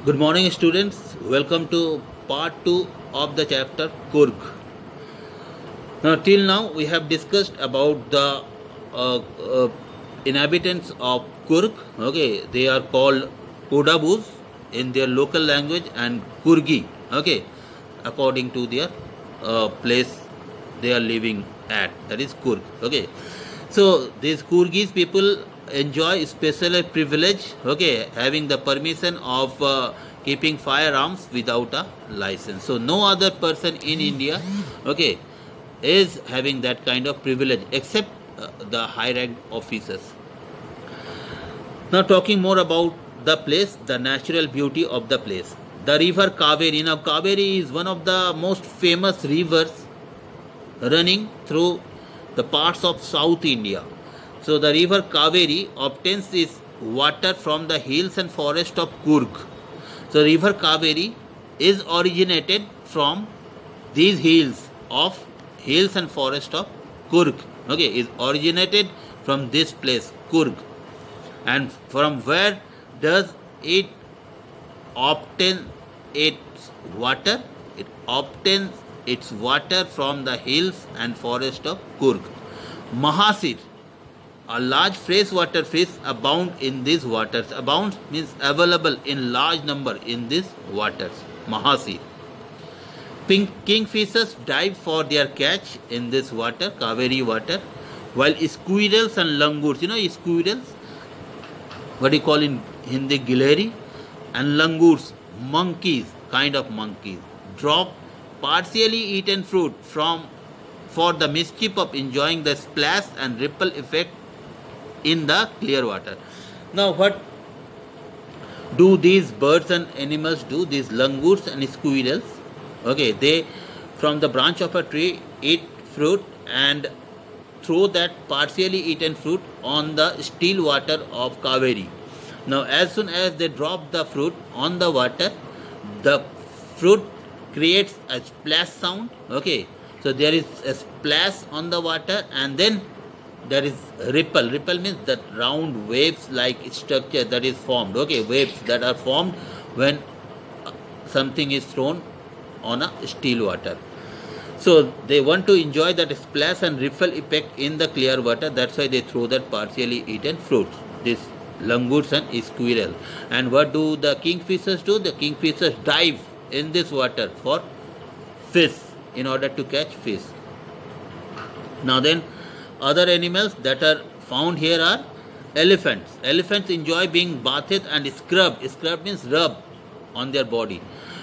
Good morning, students. Welcome to part 2 of the chapter Kurg. Now, till now, we have discussed about the uh, uh, inhabitants of Kurg. Okay, they are called Kodabus in their local language and Kurgi. Okay, according to their place they are living at, that is Kurg. Okay, so these Kurgis people enjoy special privilege, okay, having the permission of keeping firearms without a license. So no other person in India, okay, is having that kind of privilege except the high ranked officers. Now talking more about the place, the natural beauty of the place. The river Kaveri. Now Kaveri is one of the most famous rivers running through the parts of South India. So the river Kaveri obtains its water from the hills and forest of Kurg. So river Kaveri is originated from these hills and forest of Kurg. Okay, is originated from this place, Kurg. And from where does it obtain its water? It obtains its water from the hills and forest of Kurg. Mahasir, a large freshwater fish abound in these waters. Abound means available in large number in these waters. Mahasir. Kingfishers dive for their catch in this water, Kaveri water, while squirrels and langurs, squirrels, what you call in Hindi gileri, and langurs, monkeys, kind of monkeys, drop partially eaten fruit for the mischief of enjoying the splash and ripple effect in the clear water. Now what do these birds and animals do? These langurs and squirrels, okay, they from the branch of a tree eat fruit and throw that partially eaten fruit on the still water of Kaveri. Now as soon as they drop the fruit on the water, the fruit creates a splash sound. Okay, so there is a splash on the water and then there is ripple. Ripple means that round waves like structure that is formed. Okay, waves that are formed when something is thrown on a still water. So they want to enjoy that splash and ripple effect in the clear water. That's why they throw that partially eaten fruits, this langurs and squirrel. And what do the kingfishers do? The kingfishers dive in this water for fish, in order to catch fish. Now then, other animals that are found here are elephants. Elephants enjoy being bathed and scrubbed. Scrub means rub on their body.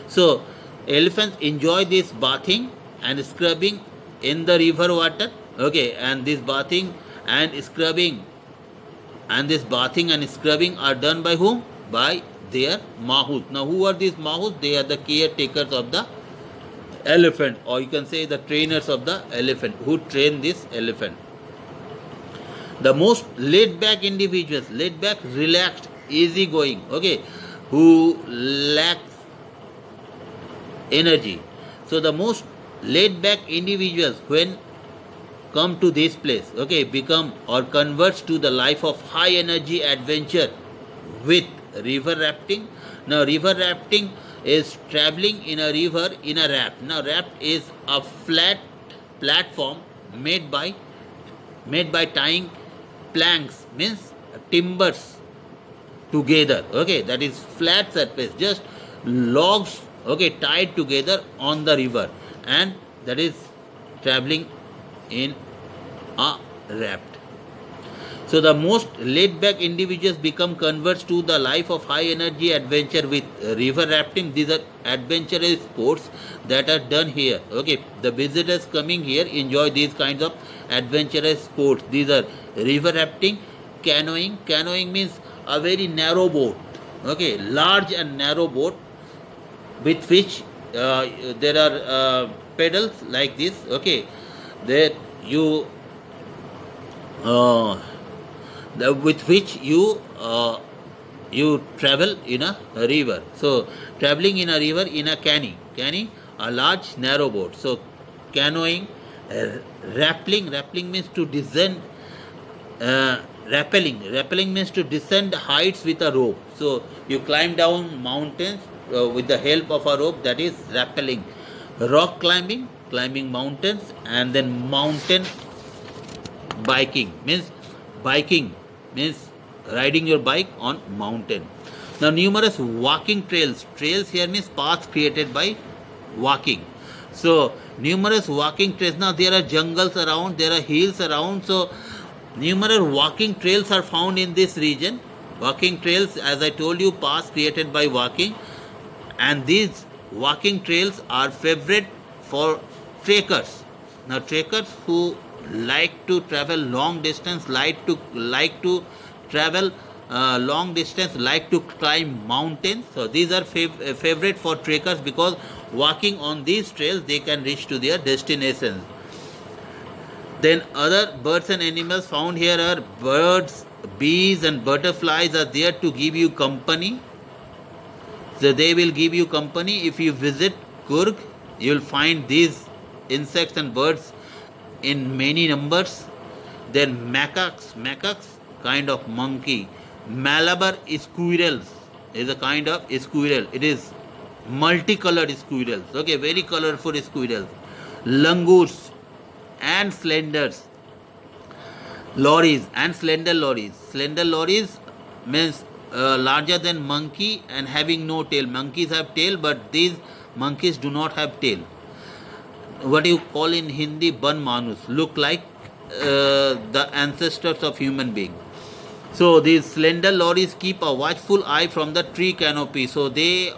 So elephants enjoy this bathing and scrubbing in the river water. Okay, and this bathing and scrubbing are done by whom? By their mahouts. Now who are these mahouts? They are the caretakers of the elephant, or you can say the trainers of the elephant, who train this elephant. The most laid back individuals, laid back, relaxed, easy going, okay, who lacks energy. So the most laid back individuals, when come to this place, okay, become or converts to the life of high energy adventure with river rafting. Now river rafting is traveling in a river in a raft. Now raft is a flat platform made by tying planks, means timbers together. Okay, that is flat surface, just logs, okay, tied together on the river, and that is traveling in a raft. So the most laid back individuals become converts to the life of high energy adventure with river rafting. These are adventurous sports that are done here. Okay, the visitors coming here enjoy these kinds of adventurous sports. These are river rafting, canoeing. Canoeing means a very narrow boat. Okay, large and narrow boat with which there are pedals like this. Okay, there you with which you travel in a river. So traveling in a river in a canny, a large narrow boat. So canoeing, rappelling means to descend. Rappelling means to descend heights with a rope. So you climb down mountains with the help of a rope, that is rappelling. Rock climbing, climbing mountains, and then mountain biking means riding your bike on mountain. Now numerous walking trails. Trails here means paths created by walking. So numerous walking trails. Now there are jungles around, there are hills around. So numerous walking trails are found in this region. Walking trails, as I told you, paths created by walking. And these walking trails are favorite for trekkers. Now trekkers who like to travel long distance, like to travel long distance, like to climb mountains. So these are favorite for trekkers, because walking on these trails they can reach to their destinations. Then other birds and animals found here are birds, bees and butterflies are there to give you company. So they will give you company. If you visit Coorg, you will find these insects and birds in many numbers. Then macaques, kind of monkey. Malabar squirrels is a kind of squirrel. It is multicolored squirrels. Okay, very colorful squirrels. Langurs and slenders. Lorries and slender lorries. Slender lorries means larger than monkey and having no tail. Monkeys have tail, but these monkeys do not have tail. What you call in Hindi ban manus, look like the ancestors of human being. So these slender lorries keep a watchful eye from the tree canopy. So they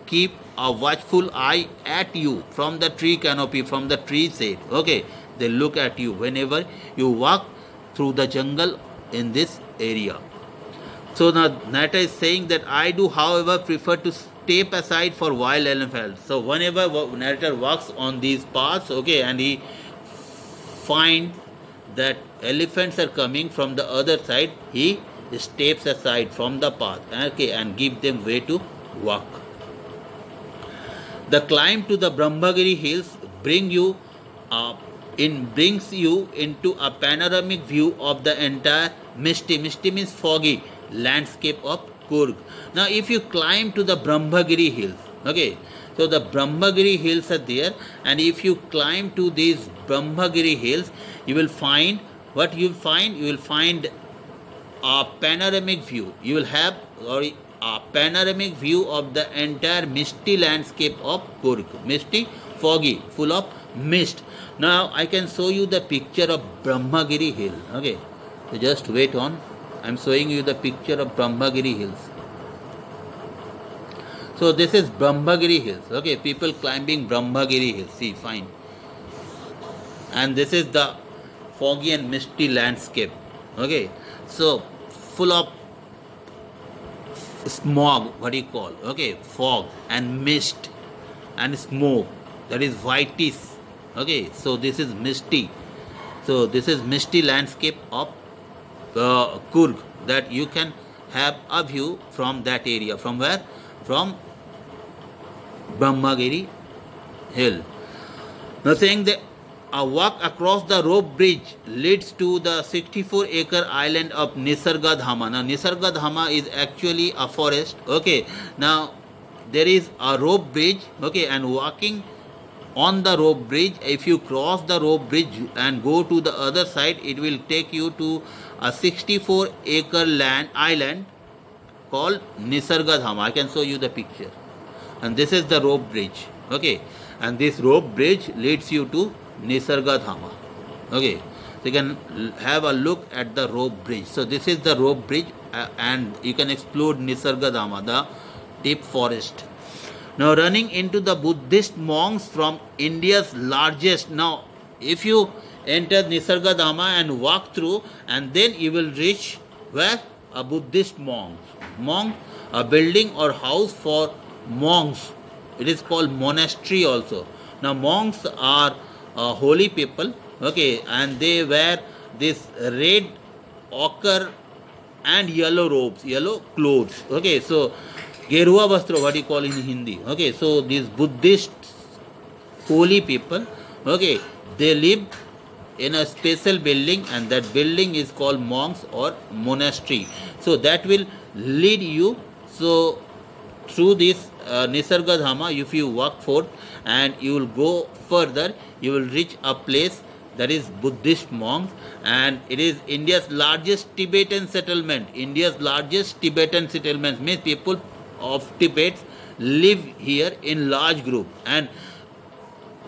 keep a watchful eye at you from the tree canopy, from the tree shade. Okay, they look at you whenever you walk through the jungle in this area. So now Nata is saying that I do, however, prefer to step aside for wild elephants. So whenever narrator walks on these paths, okay, and he finds that elephants are coming from the other side, he steps aside from the path, okay, and give them way to walk. The climb to the Brahmagiri hills brings you into a panoramic view of the entire misty means foggy landscape of Coorg. Now if you climb to the Brahmagiri hills, okay, so the Brahmagiri hills are there, and if you climb to these Brahmagiri hills, you will find what you will find. You will find a panoramic view. You will have a panoramic view of the entire misty landscape of Coorg. Misty, foggy, full of mist. Now I can show you the picture of Brahmagiri hill. Okay, so just wait on. I am showing you the picture of Brahmagiri hills. So this is Brahmagiri hills. Okay, people climbing Brahmagiri hills. See, fine. And this is the foggy and misty landscape. Okay, so full of smog, what do you call? Okay, fog and mist and smoke. That is whitish. Okay, so this is misty. So this is misty landscape of Coorg, that you can have a view from that area. From where? From Brahmagiri hill. Now saying that a walk across the rope bridge leads to the 64-acre island of Nisarga Dhama. Now Nisarga Dhama is actually a forest. Okay, now there is a rope bridge. Okay, and walking on the rope bridge, if you cross the rope bridge and go to the other side, it will take you to a 64-acre island called Nisarga Dhama. I can show you the picture. And this is the rope bridge. Okay, and this rope bridge leads you to Nisarga Dhama. Okay, so you can have a look at the rope bridge. So this is the rope bridge, and you can explore Nisarga Dhama, the deep forest. Now running into the Buddhist monks from India's largest. Now if you enter Nisarga Dhama and walk through, and then you will reach where? A Buddhist monk, a building or house for monks. It is called monastery also. Now monks are holy people. Okay, and they wear this red, ochre and yellow robes, yellow clothes. Okay, so Gerua Vastra, what you call in Hindi. Okay, so these Buddhist holy people, okay, they live in a special building, and that building is called monks or monastery. So that will lead you. So through this Nisarga Dhama, if you walk forth and you will go further, you will reach a place that is Buddhist monks, and it is India's largest Tibetan settlement. India's largest Tibetan settlement means people of Tibet live here in large group, and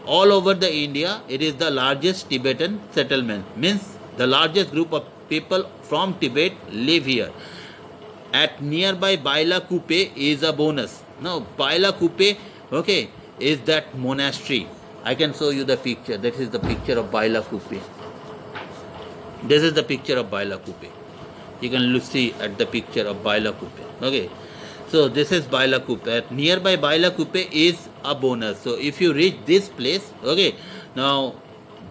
all over the India it is the largest Tibetan settlement, means the largest group of people from Tibet live here. At nearby Baila Kupe is a bonus. Now Baila Kupe, okay, is that monastery. I can show you the picture. This is the picture of Baila Kupe. This is the picture of Baila Kupe. You can see at the picture of Baila Kupe. Okay. So this is Baila Kupe. Nearby Baila Kupe is a bonus. So if you reach this place, okay, now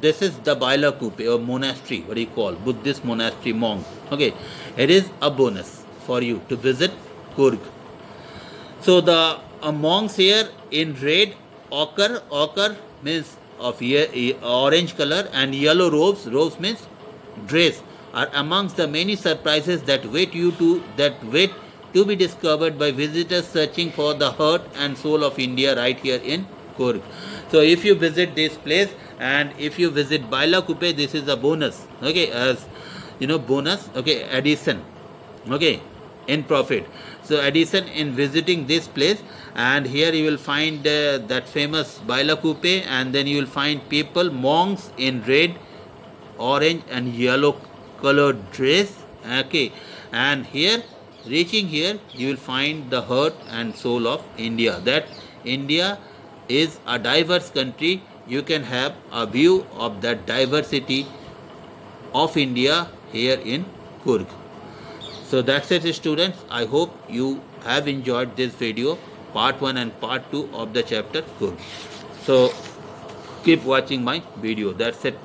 this is the Baila Kupe or monastery, what do you call, Buddhist monastery monk. Okay. It is a bonus for you to visit Coorg. So the monks here in red ochre means of orange color, and yellow robes means dress, are amongst the many surprises that wait to be discovered by visitors searching for the heart and soul of India right here in Coorg. So if you visit this place and if you visit Baila Kupe, this is a bonus, okay, as you know, bonus, okay, addition, okay, in profit. So addition in visiting this place, and here you will find that famous Baila Kupe, and then you will find people, monks in red, orange and yellow colored dress, okay, and here, reaching here, you will find the heart and soul of India, that India is a diverse country. You can have a view of that diversity of India here in Coorg. So that's it, students. I hope you have enjoyed this video, part 1 and part 2 of the chapter Coorg. So keep watching my video. That's it.